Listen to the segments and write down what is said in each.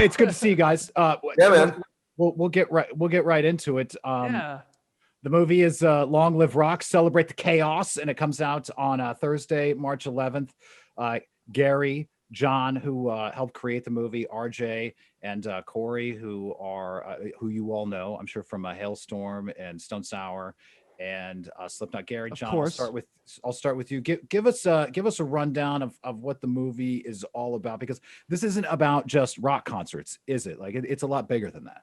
hey, it's good to see you guys. Yeah, man. We'll get right into it. Yeah. The movie is Long Live Rock, Celebrate the Chaos, and it comes out on Thursday, March 11th. Gary, John, who helped create the movie, Arejay, and Corey, who you all know, I'm sure, from Halestorm and Stone Sour and Slipknot. Gary, John, I'll start with you. Give us a rundown of what the movie is all about, because this isn't about just rock concerts, is it? Like it's a lot bigger than that.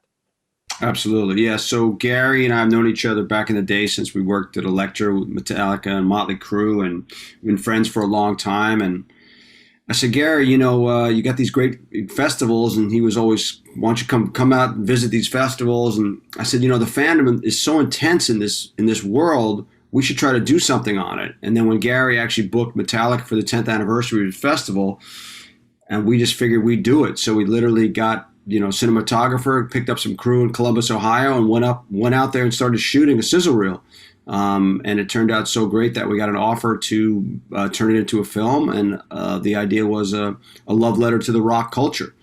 Absolutely. Yeah. So Gary and I have known each other back in the day since we worked at Electra with Metallica and Motley Crue, and we've been friends for a long time. And I said, Gary, you got these great festivals, and he was always, why don't you come out and visit these festivals? And I said, the fandom is so intense in this world, we should try to do something on it. And then when Gary actually booked Metallica for the 10th anniversary of the festival, and we just figured we'd do it. So we literally got cinematographer, picked up some crew in Columbus, Ohio, and went out there and started shooting a sizzle reel. And it turned out so great that we got an offer to turn it into a film. And the idea was a love letter to the rock culture.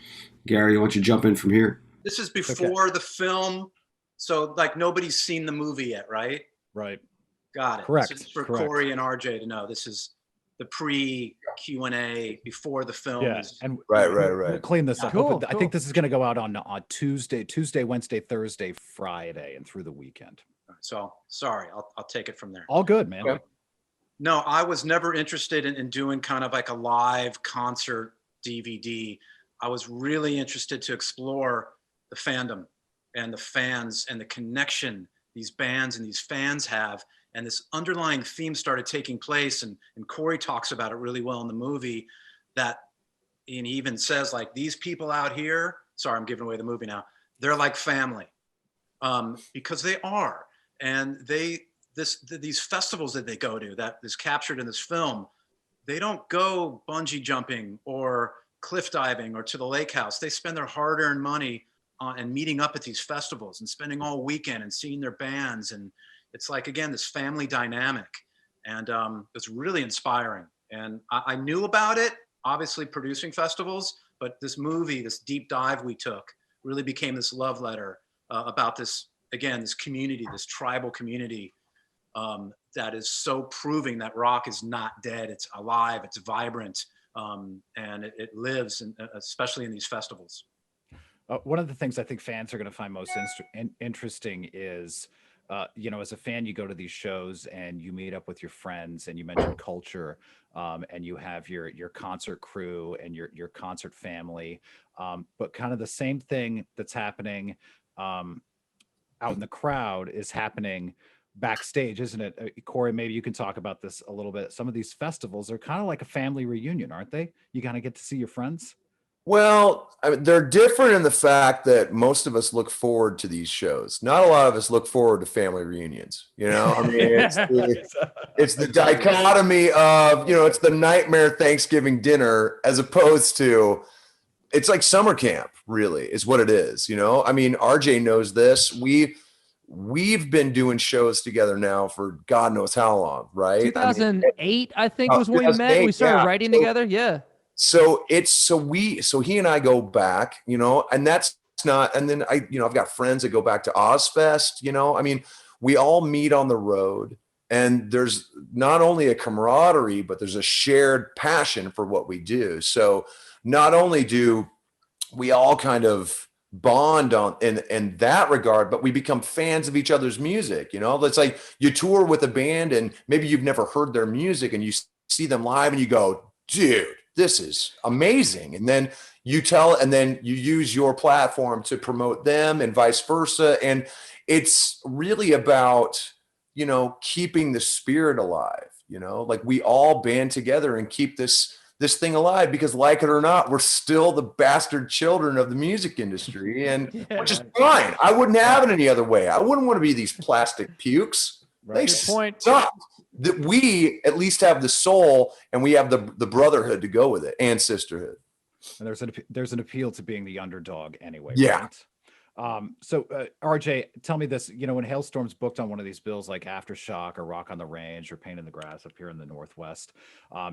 Gary, why don't you jump in from here? This is before the film. So nobody's seen the movie yet, right? Right. Got it. Correct. So it's for Correct. Corey and Arejay to know. This is the pre-Q&A before the film. Yeah, and Right. We'll clean this up. Cool, I think this is going to go out on Tuesday, Wednesday, Thursday, Friday, and through the weekend. So sorry, I'll take it from there. All good, man. Okay. No, I was never interested in doing kind of like a live concert DVD. I was really interested to explore the fandom and the fans and the connection these bands and these fans have. And this underlying theme started taking place, and Corey talks about it really well in the movie, and he even says, these people out here, sorry, I'm giving away the movie now, they're like family, because they are. And these festivals that they go to, that is captured in this film, they don't go bungee jumping or cliff diving or to the lake house. They spend their hard-earned money and meeting up at these festivals and spending all weekend and seeing their bands. And it's again, this family dynamic. And it's really inspiring. And I knew about it, obviously producing festivals, but this movie, this deep dive we took, really became this love letter about this, again, this community, this tribal community that is so proving that rock is not dead. It's alive, it's vibrant, and it lives, especially in these festivals. One of the things I think fans are going to find most interesting is, as a fan, you go to these shows and you meet up with your friends, and you mentioned culture, and you have your concert crew and your concert family, but kind of the same thing that's happening out in the crowd is happening backstage, isn't it? Corey, maybe you can talk about this a little bit. Some of these festivals are kind of like a family reunion, aren't they? You kind of get to see your friends. Well, they're different in the fact that most of us look forward to these shows. Not a lot of us look forward to family reunions. It's the dichotomy of, it's the nightmare Thanksgiving dinner, as opposed to, it's like summer camp, really, is what it is. Arejay knows this. We've been doing shows together now for God knows how long, right? 2008, I think, was when we met. We started writing together. Yeah. So he and I go back, and that's not, and then I've got friends that go back to Ozfest, we all meet on the road, and there's not only a camaraderie, but there's a shared passion for what we do. So not only do we all kind of bond in that regard, but we become fans of each other's music. It's like you tour with a band and maybe you've never heard their music, and you see them live and you go, dude, this is amazing. And then you use your platform to promote them and vice versa. And it's really about, keeping the spirit alive, we all band together and keep this thing alive, because like it or not, we're still the bastard children of the music industry, and which is fine. I wouldn't have it any other way. I wouldn't want to be these plastic pukes. Right. They suck. That we at least have the soul, and we have the brotherhood to go with it, and sisterhood. And there's an appeal to being the underdog anyway. Yeah. RJ, tell me this, when Hailstorm's booked on one of these bills like Aftershock or Rock on the Range or Pain in the Grass up here in the Northwest,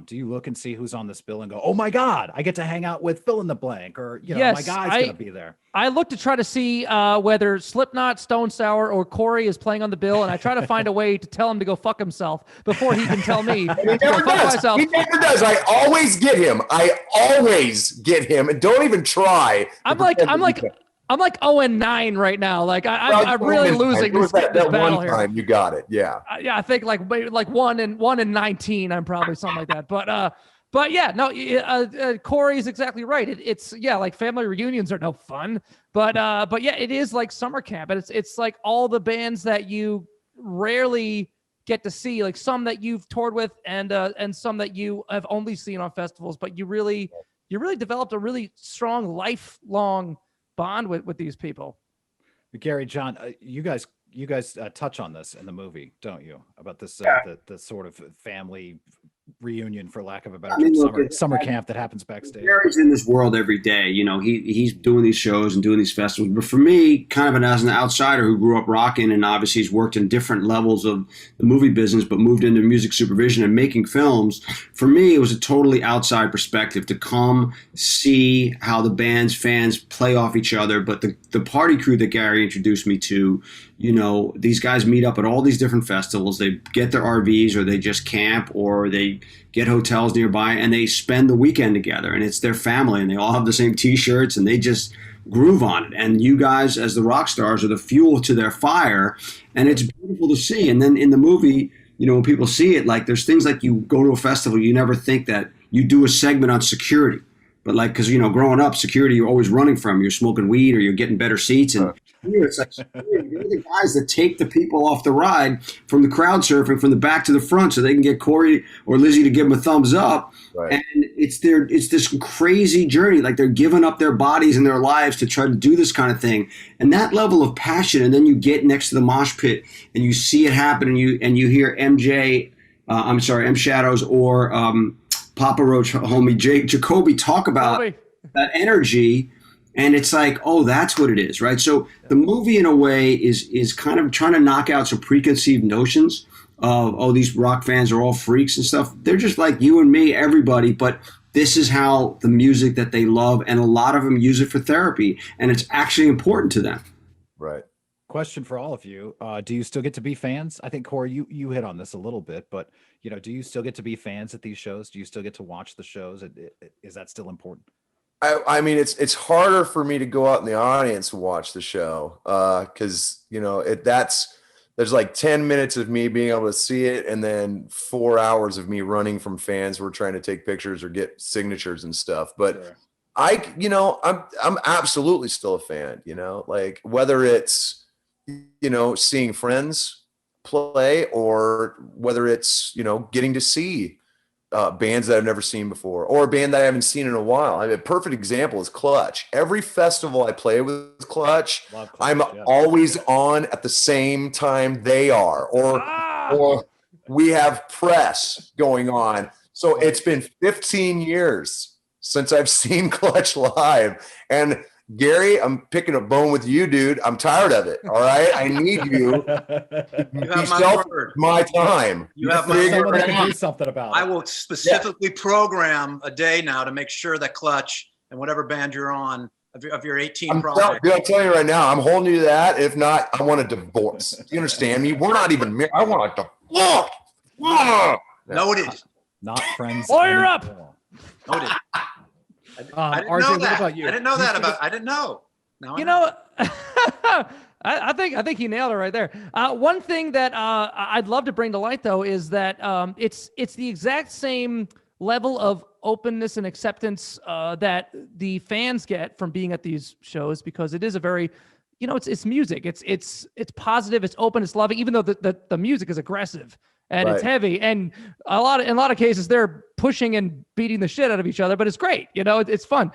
do you look and see who's on this bill and go, oh my God, I get to hang out with fill in the blank, or, yes, my guy's going to be there? I look to try to see whether Slipknot, Stone Sour, or Corey is playing on the bill, and I try to find a way to tell him to go fuck himself before he can tell me. He never does. He never does. I always get him. And don't even try. I'm like 0-9 right now. Like I'm really losing this battle here. Time you got it. Yeah. Yeah, I think like 1 and 19. I'm probably something like that. But yeah, no. Corey is exactly right. It's like family reunions are no fun. But yeah, it is like summer camp, and it's like all the bands that you rarely get to see, like some that you've toured with, and some that you have only seen on festivals. But you really developed a really strong lifelong bond with these people. Gary, John, you guys touch on this in the movie, don't you? About this the sort of family reunion, for lack of a better term, summer camp that happens backstage. Gary's in this world every day. He's doing these shows and doing these festivals. But for me, kind of as an outsider who grew up rocking, and obviously he's worked in different levels of the movie business, but moved into music supervision and making films, for me, it was a totally outside perspective to come see how the band's fans play off each other. But the party crew that Gary introduced me to, these guys meet up at all these different festivals. They get their RVs, or they just camp, or they get hotels nearby, and they spend the weekend together, and it's their family, and they all have the same t-shirts, and they just groove on it. And you guys, as the rock stars, are the fuel to their fire, and it's beautiful to see. And then in the movie, when people see it, like there's things like you go to a festival, you never think that you do a segment on security. But because, growing up, security, you're always running from. You're smoking weed, or you're getting better seats. And here it's like, you're the guys that take the people off the ride from the crowd surfing from the back to the front so they can get Corey or Lizzie to give them a thumbs up. Right. And it's this crazy journey. Like they're giving up their bodies and their lives to try to do this kind of thing. And that level of passion, and then you get next to the mosh pit and you see it happen, and you hear M Shadows or Papa Roach homie Jake Jacoby talk about that energy, and it's like, oh, that's what it is, right? So the movie, in a way, is kind of trying to knock out some preconceived notions of, oh, these rock fans are all freaks and stuff. They're just like you and me, everybody, but this is how the music that they love, and a lot of them use it for therapy, and it's actually important to them. Right. Question for all of you. Do you still get to be fans? I think, Corey, you hit on this a little bit, but do you still get to be fans at these shows? Do you still get to watch the shows? Is that still important? I mean, it's harder for me to go out in the audience and watch the show because there's like 10 minutes of me being able to see it, and then 4 hours of me running from fans who are trying to take pictures or get signatures and stuff. But sure. I'm absolutely still a fan. Like whether it's seeing friends play, or whether it's getting to see bands that I've never seen before, or a band that I haven't seen in a while. I mean, a perfect example is Clutch. Every festival I play with Clutch, I'm always on at the same time they are, or we have press going on. So it's been 15 years since I've seen Clutch live, and Gary, I'm picking a bone with you, dude. I'm tired of it. All right, I need you. You have my time. You have my someone that can do something about it. I will specifically program a day now to make sure that Clutch and whatever band you're on of your 18 projects. Dude, I'm telling you right now, I'm holding you to that. If not, I want a divorce. Do you understand me? We're not even married. I want a divorce. Noted. Not friends. Lawyer up. Noted. I didn't RJ, know that. what about you? I didn't know that about. I didn't know. Now I think he nailed it right there. One thing that I'd love to bring to light, though, is that it's the exact same level of openness and acceptance that the fans get from being at these shows, because it is a very, it's music. It's positive. It's open. It's loving. Even though the music is aggressive and it's heavy, and in a lot of cases they're pushing and beating the shit out of each other, but it's great. It's fun.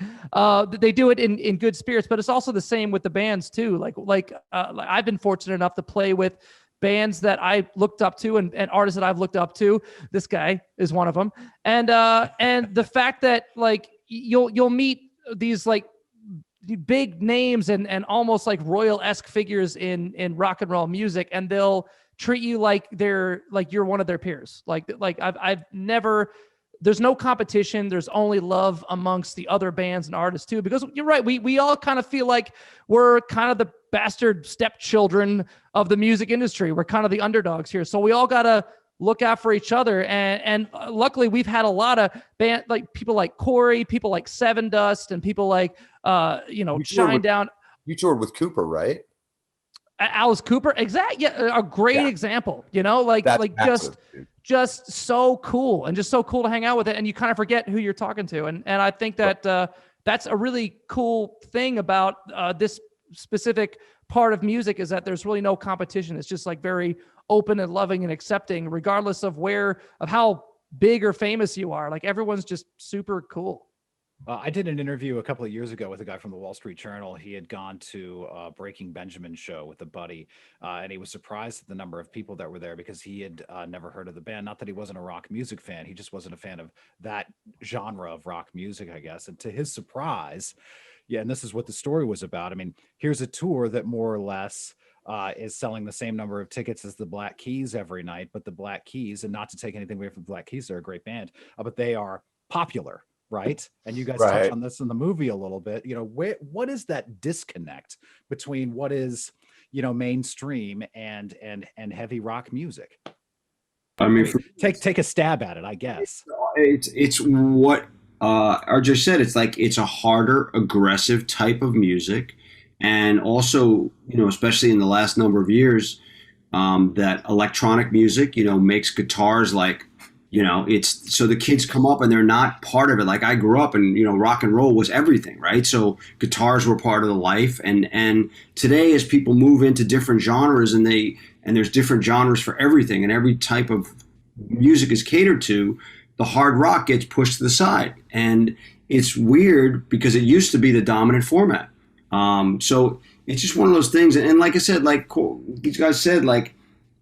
They do it in good spirits, but it's also the same with the bands too. Like I've been fortunate enough to play with bands that I looked up to and artists that I've looked up to. This guy is one of them. And the fact that like you'll meet these like big names and almost like royal-esque figures in rock and roll music, and they'll treat you like you're one of their peers. Like I've never, there's no competition. There's only love amongst the other bands and artists too, because you're right. We all kind of feel like we're kind of the bastard stepchildren of the music industry. We're kind of the underdogs here. So we all got to look out for each other. And luckily we've had a lot of band, like people like Corey, people like Seven Dust, and people like, Shinedown. You toured with Cooper, right? Alice Cooper. Exactly. Yeah. A great example, That's massive, just so cool, and just so cool to hang out with it. And you kind of forget who you're talking to. And I think that that's a really cool thing about this specific part of music, is that there's really no competition. It's just like very open and loving and accepting, regardless of how big or famous you are. Like everyone's just super cool. I did an interview a couple of years ago with a guy from the Wall Street Journal. He had gone to a Breaking Benjamin show with a buddy, and he was surprised at the number of people that were there, because he had never heard of the band. Not that he wasn't a rock music fan, he just wasn't a fan of that genre of rock music, I guess. And to his surprise, and this is what the story was about. I mean, here's a tour that more or less is selling the same number of tickets as the Black Keys every night, but the Black Keys, and not to take anything away from the Black Keys, they're a great band, but they are popular. Right. And you guys touch on this in the movie a little bit. What is that disconnect between what is, mainstream and heavy rock music? I mean, take a stab at it, I guess. It's what Arejay said. It's like, it's a harder, aggressive type of music. And also, especially in the last number of years, that electronic music, makes guitars like, it's so the kids come up and they're not part of it. Like I grew up and, rock and roll was everything, right? So guitars were part of the life. And today, as people move into different genres, and there's different genres for everything, and every type of music is catered to, the hard rock gets pushed to the side. And it's weird because it used to be the dominant format. So it's just one of those things. And like I said, like these guys said, like,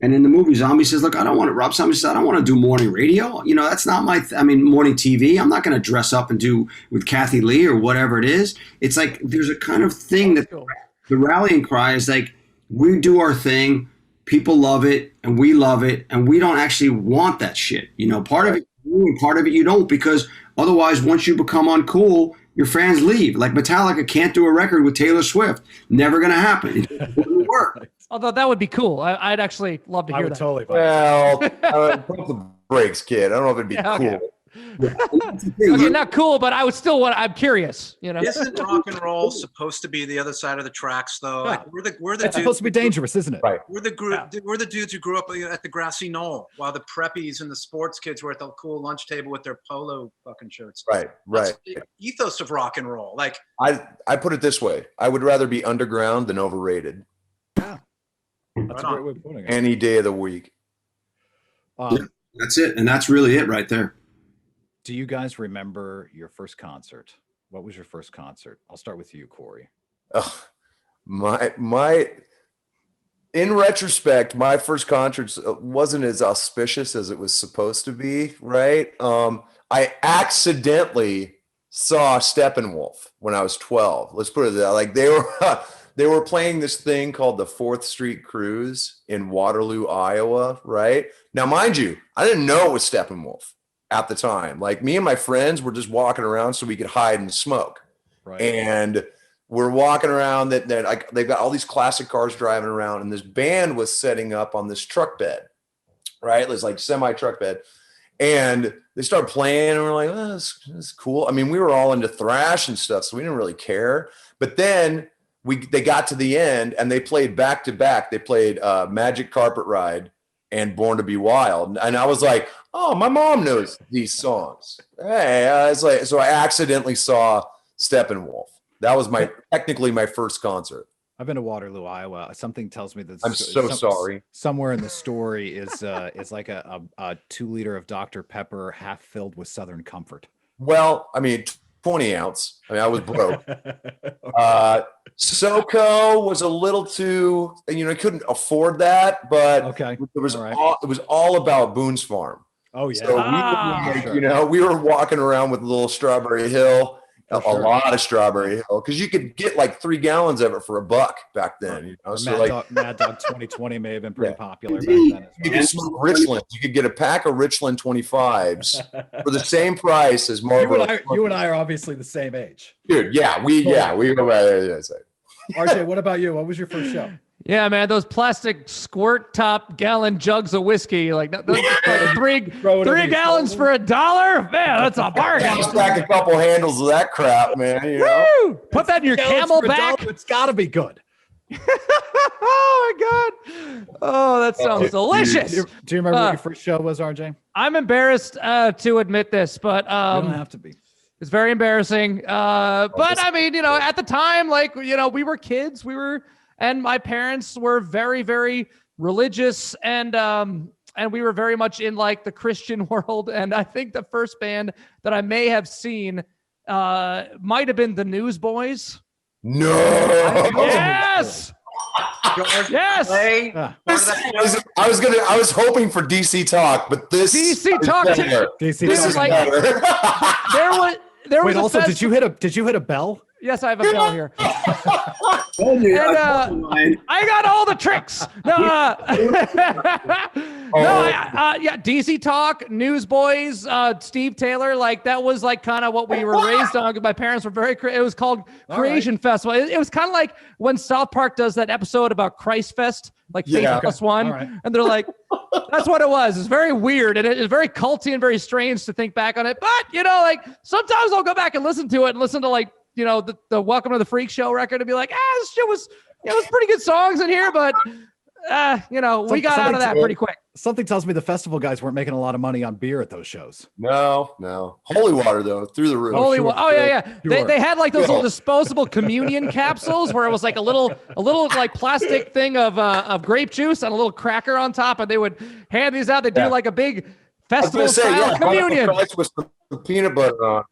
and in the movie, Zombie says, look, Rob Zombie says, I don't want to do morning radio. That's not morning TV. I'm not going to dress up and do with Kathy Lee or whatever it is. It's like, there's a kind of thing that the rallying cry is like, we do our thing, people love it, and we love it, and we don't actually want that shit. Part of it you do and part of it you don't, because otherwise, once you become uncool, your fans leave. Like Metallica can't do a record with Taylor Swift. Never going to happen. It wouldn't work. Although that would be cool. I'd actually love to hear that. I would totally. Well, pump the brakes, kid. I don't know if it'd be cool. Okay, not cool, but I would still I'm curious. Isn't rock and roll supposed to be the other side of the tracks, though? Yeah. Like we're the It's dudes, supposed to be dangerous, isn't it? Right. We're the dudes who grew up at the grassy knoll, while the preppies and the sports kids were at the cool lunch table with their polo fucking shirts. Right. That's the ethos of rock and roll. Like I put it this way: I would rather be underground than overrated. Yeah, that's a great way of putting it. Any day of the week. That's it, and that's really it right there. Do you guys remember your first concert? What was your first concert? I'll start with you, Corey. In retrospect, my first concert wasn't as auspicious as it was supposed to be, right? I accidentally saw Steppenwolf when I was 12. Let's put it that. Like they were playing this thing called the 4th Street Cruise in Waterloo, Iowa, right? Now, mind you, I didn't know it was Steppenwolf at the time. Like me and my friends were just walking around so we could hide and smoke. Right. And we're walking around they've got all these classic cars driving around, and this band was setting up on this truck bed, right? It was like semi truck bed. And they started playing and we're like, oh, this is cool. I mean, we were all into thrash and stuff, so we didn't really care. But then they got to the end and they played back to back. They played Magic Carpet Ride and Born to Be Wild. And I was like, oh, my mom knows these songs. Hey, so I accidentally saw Steppenwolf. That was technically my first concert. I've been to Waterloo, Iowa. Something tells me that I'm so sorry. Somewhere in the story is like a 2 liter of Dr. Pepper half filled with Southern Comfort. Well, I mean, 20 ounce. I mean, I was broke. SoCo was a little too, I couldn't afford that, but okay. It was all about Boone's Farm. Oh yeah. So we were we were walking around with a little Strawberry Hill, a lot of Strawberry Hill, because you could get like 3 gallons of it for $1 back then. You know, so Mad Dog 2020 may have been pretty popular back you then. could smoke Richland. You could get a pack of Richland 25s for the same price as Marlboro. You and I are obviously the same age, dude. We go back there. RJ, what about you? What was your first show? Yeah, man, those plastic squirt top gallon jugs of whiskey, like three gallons for $1. Man, that's a bargain. Stack a couple handles of that crap, man. You know? Woo! Put that in your Camelback. It's got to be good. Oh my god! Oh, that sounds delicious. Do you remember what your first show was, RJ? I'm embarrassed to admit this, but you don't have to be. It's very embarrassing. But I mean, at the time, like, we were kids. And my parents were very, very religious, and we were very much in like the Christian world. And I think the first band that I may have seen might have been the Newsboys. No. Yes. Yes. I was hoping for DC Talk, but this DC Talk. This is like better. there was Wait, also, did you hit a bell? Yes, I have a bell here. And, I got all the tricks. DC Talk, Newsboys, Steve Taylor, like that was like kind of what we were raised on. My parents were it was called Creation Festival. It was kind of like when South Park does that episode about Christ Fest, like Faith Plus One, and they're like, that's what it was. It's very weird, and it's very culty and very strange to think back on it. But like sometimes I'll go back and listen to it and listen to like, the Welcome to the Freak Show record and be like, this shit was pretty good songs in here, but we got out of that pretty quick. Something tells me the festival guys weren't making a lot of money on beer at those shows. No. Holy water though, through the roof. Holy water. Oh yeah. They had like those little disposable communion capsules where it was like a little like plastic thing of grape juice and a little cracker on top, and they would hand these out. They do like a big festival style communion with some peanut butter on.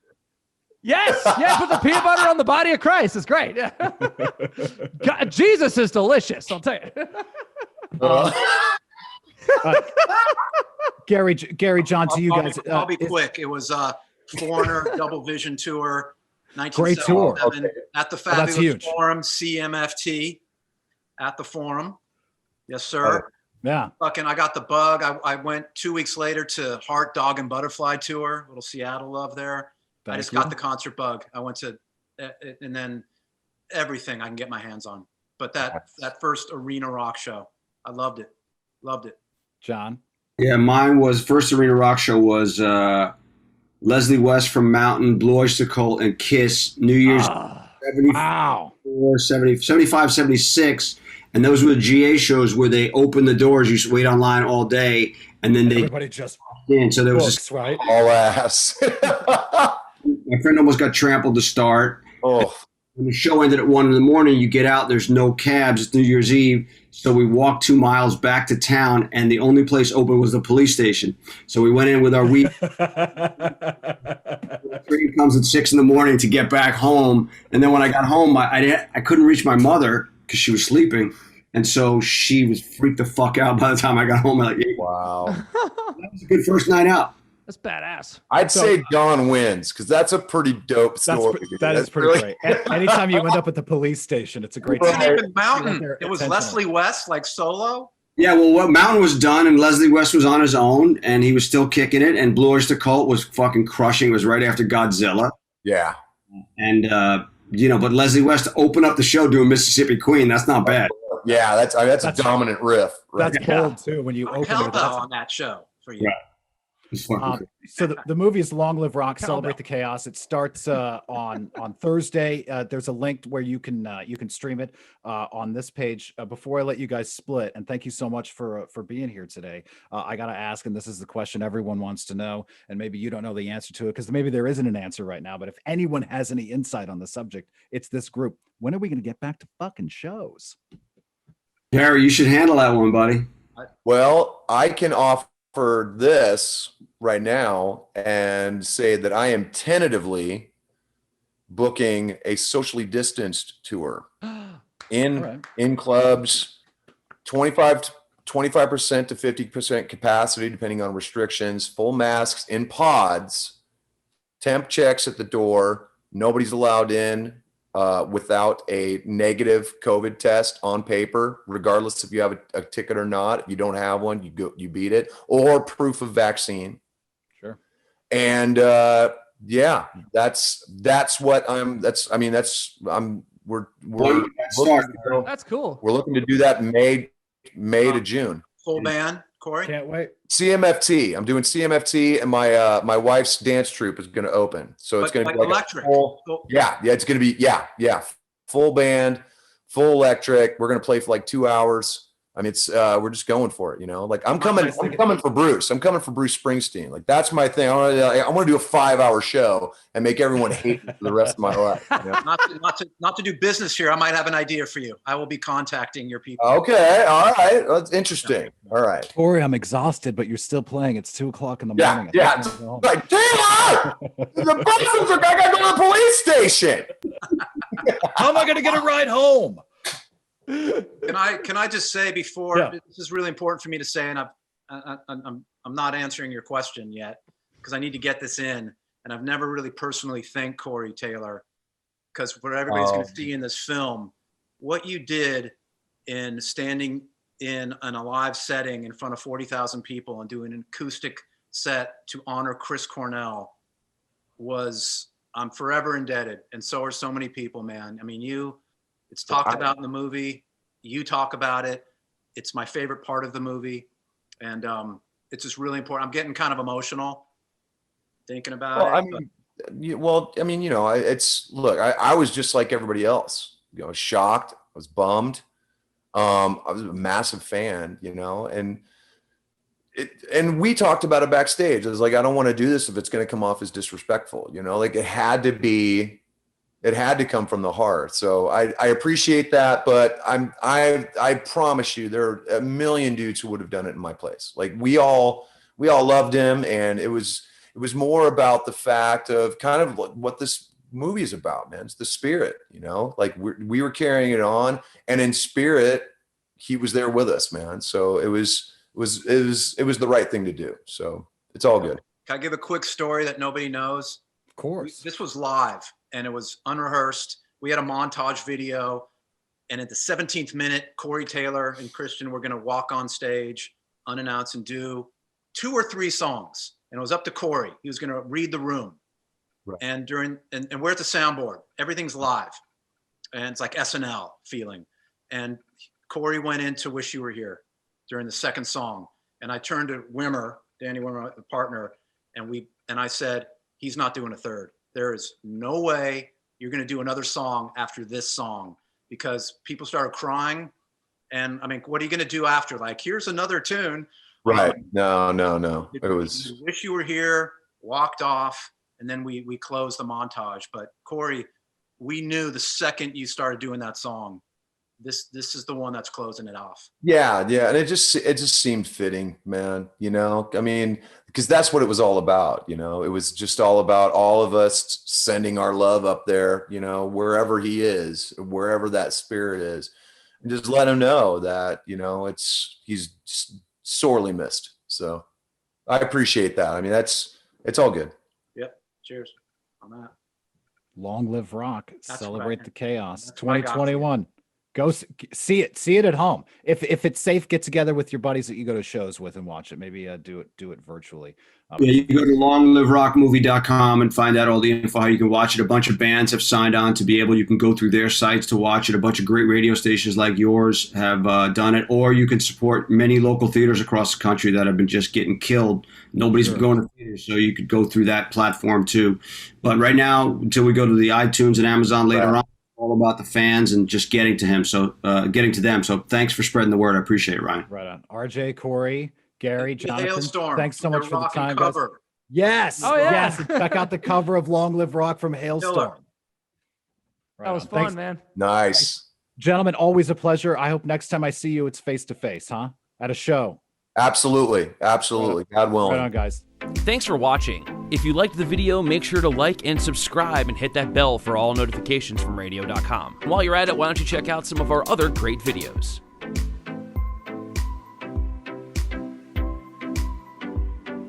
Yes, put the peanut butter on the body of Christ. It's great. God, Jesus is delicious, I'll tell you. Gary, John, to you guys. I'll be quick. It was Foreigner Double Vision Tour, great tour. At the Fabulous Forum, CMFT, at the Forum. Yes, sir. Yeah. I got the bug. I went 2 weeks later to Heart, Dog, and Butterfly Tour, little Seattle love there. I just got the concert bug. I went to, and then everything I can get my hands on. But that first arena rock show, I loved it. Loved it. John? Yeah, mine was first arena rock show was Leslie West from Mountain, Blue Oyster Cult, and Kiss, New Year's 75, 76. And those were the GA shows where they opened the doors. You used to wait online all day. And then everybody just in. So there was right? All ass. My friend almost got trampled to start. Oh. When the show ended at 1 a.m, you get out, there's no cabs. It's New Year's Eve. So we walked 2 miles back to town, and the only place open was the police station. So we went in with our weed. The train comes at 6 a.m. to get back home. And then when I got home, I couldn't reach my mother because she was sleeping. And so she was freaked the fuck out by the time I got home at like 8. Wow. That was a good first night out. That's badass. I'd say John wins because that's a pretty dope story. That is pretty great. Anytime you end up at the police station, it's a great story. Mountain. It was Leslie West, like solo. Yeah, well, Mountain was done, and Leslie West was on his own, and he was still kicking it. And Blue Oyster Cult was fucking crushing. It was right after Godzilla. Yeah. And but Leslie West opened up the show doing Mississippi Queen. That's not bad. Yeah, that's a dominant riff. Right? That's bold too when you open it. On that show for you. Right. So the movie is Long Live Rock, Celebrate the Chaos. It starts on Thursday. There's a link where you can stream it on this page. Before I let you guys split, and thank you so much for being here today. I got to ask, and this is the question everyone wants to know, and maybe you don't know the answer to it because maybe there isn't an answer right now. But if anyone has any insight on the subject, it's this group. When are we going to get back to fucking shows? Gary, you should handle that one, buddy. Well, I can offer this right now and say that I am tentatively booking a socially distanced tour in clubs, 25% to 50% capacity, depending on restrictions, full masks in pods, temp checks at the door, Nobody's allowed in without a negative COVID test on paper, regardless if you have a ticket or not. If you don't have one, you beat it, or proof of vaccine. Sure. And yeah, that's what we're That's cool. We're looking to do that May to June. Full band, Corey? Can't wait. CMFT. I'm doing CMFT, and my wife's dance troupe is going to open. So it's going to be like electric. It's going to be full band, full electric. We're going to play for like 2 hours. I mean, it's we're just going for it, you know. Like I'm coming for Bruce. I'm coming for Bruce Springsteen. Like that's my thing. I want to do a 5-hour show and make everyone hate me for the rest of my life. You know? not to do business here. I might have an idea for you. I will be contacting your people. Okay, all right, that's interesting. All right, Corey, I'm exhausted, but you're still playing. It's 2:00 in the morning. Yeah. Like, Taylor, the buses are. I got to go to the police station. How am I going to get a ride home? Can I just say before this is really important for me to say, and I'm not answering your question yet because I need to get this in, and I've never really personally thanked Corey Taylor because what everybody's going to see in this film, what you did in standing in a live setting in front of 40,000 people and doing an acoustic set to honor Chris Cornell I'm forever indebted, and so are so many people, man. I mean, it's talked about in the movie. You talk about it. It's my favorite part of the movie. And it's just really important. I'm getting kind of emotional thinking about it. I was just like everybody else. I was shocked. I was bummed. I was a massive fan, you know, and we talked about it backstage. I was like, I don't want to do this if it's going to come off as disrespectful, you know, like it had to come from the heart. So I appreciate that, but I promise you there are a million dudes who would have done it in my place. Like we all loved him, and it was more about the fact of kind of what this movie is about, man. It's the spirit, you know, like we were carrying it on, and in spirit, he was there with us, man. So it was the right thing to do. So it's all good. Can I give a quick story that nobody knows? Of course. This was live. And it was unrehearsed. We had a montage video. And at the 17th minute, Corey Taylor and Christian were going to walk on stage unannounced and do 2 or 3 songs. And it was up to Corey. He was going to read the room. Right. And we're at the soundboard. Everything's live. And it's like SNL feeling. And Corey went in to Wish You Were Here during the second song. And I turned to Danny Wimmer, the partner, and I said, he's not doing a third. There is no way you're going to do another song after this song, because people started crying. And I mean, what are you going to do after? Like, here's another tune. Right. No. It was Wish You Were Here, walked off, and then we closed the montage. But Corey, we knew the second you started doing that song, this is the one that's closing it off. Yeah. And it just seemed fitting, man. You know, I mean, because that's what it was all about. You know, it was just all about all of us sending our love up there, you know, wherever he is, wherever that spirit is, and just let him know that, you know, he's sorely missed. So I appreciate that. I mean, it's all good. Yep. Cheers on that. Long live rock. That's Celebrate right. The chaos. That's what I got 2021. Go see it at home. If it's safe, get together with your buddies that you go to shows with and watch it. Maybe do it virtually. You can go to longliverockmovie.com and find out all the info how you can watch it. A bunch of bands have signed on to be able. You can go through their sites to watch it. A bunch of great radio stations like yours have done it, or you can support many local theaters across the country that have been just getting killed. Nobody's been going to theaters, so you could go through that platform too. But right now, until we go to the iTunes and Amazon later on, all about the fans and just getting to them. So thanks for spreading the word. I appreciate it, Ryan. Right on. Arejay, Corey, Gary, Jonathan. Halestorm. Thanks so much for the time, guys. Cover. Yes. Oh, yeah. Yes. And check out the cover of Long Live Rock from Halestorm. Right That was on. fun, Thanks. man. Nice. Gentlemen, always a pleasure. I hope next time I see you, it's face to face, huh? At a show. Absolutely. God willing. Right on, guys. Thanks for watching. If you liked the video, make sure to like and subscribe and hit that bell for all notifications from radio.com. While you're at it, why don't you check out some of our other great videos.